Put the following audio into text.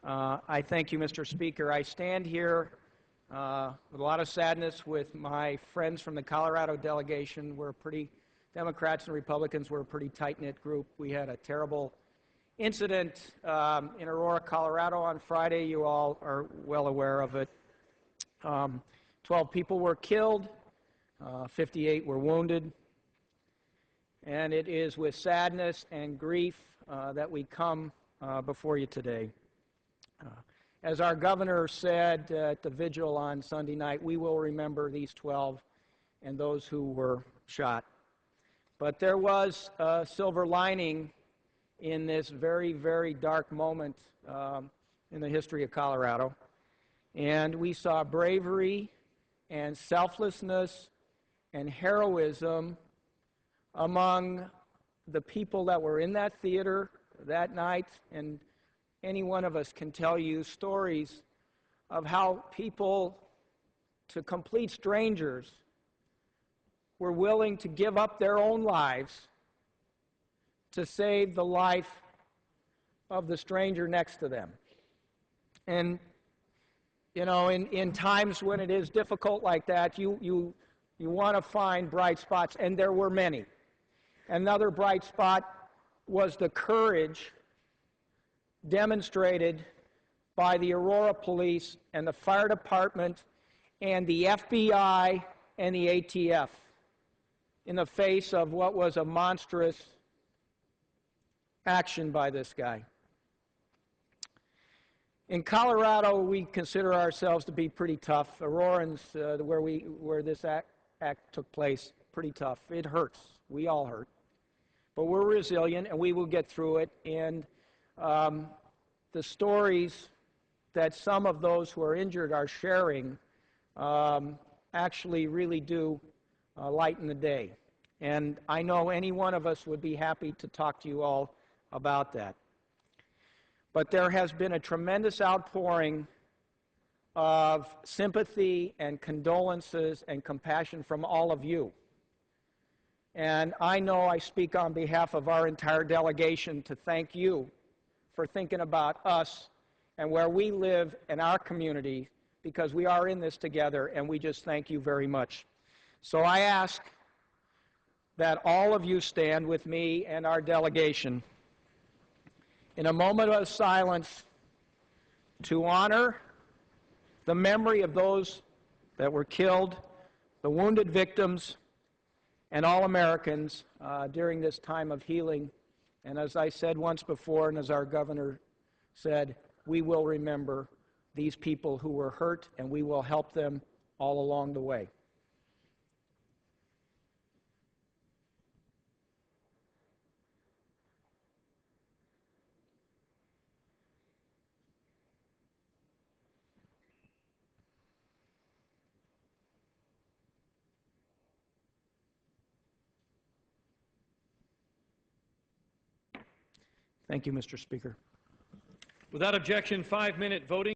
I thank you, Mr. Speaker. I stand here with a lot of sadness with my friends from the Colorado delegation. Democrats and Republicans were a pretty tight-knit group. We had a terrible incident in Aurora, Colorado on Friday. You all are well aware of it. 12 people were killed, 58 were wounded, and it is with sadness and grief that we come before you today. As our governor said at the vigil on Sunday night, we will remember these 12 and those who were shot. But there was a silver lining in this very, very dark moment in the history of Colorado. And we saw bravery and selflessness and heroism among the people that were in that theater that night. And any one of us can tell you stories of how people, to complete strangers, were willing to give up their own lives to save the life of the stranger next to them. And, you know, in times when it is difficult like that, you want to find bright spots, and there were many. Another bright spot was the courage demonstrated by the Aurora police and the fire department and the FBI and the ATF in the face of what was a monstrous action by this guy. In Colorado, we consider ourselves to be pretty tough. Aurorans, where this act took place, pretty tough. It hurts. We all hurt. But we're resilient, and we will get through it. And the stories that some of those who are injured are sharing actually really do lighten the day. And I know any one of us would be happy to talk to you all about that. But there has been a tremendous outpouring of sympathy and condolences and compassion from all of you. And I know I speak on behalf of our entire delegation to thank you for thinking about us and where we live in our community, because we are in this together, and we just thank you very much. So I ask that all of you stand with me and our delegation in a moment of silence to honor the memory of those that were killed, the wounded victims, and all Americans during this time of healing. And as I said once before, and as our governor said, we will remember these people who were hurt, and we will help them all along the way. Thank you, Mr. Speaker. Without objection, 5-minute voting.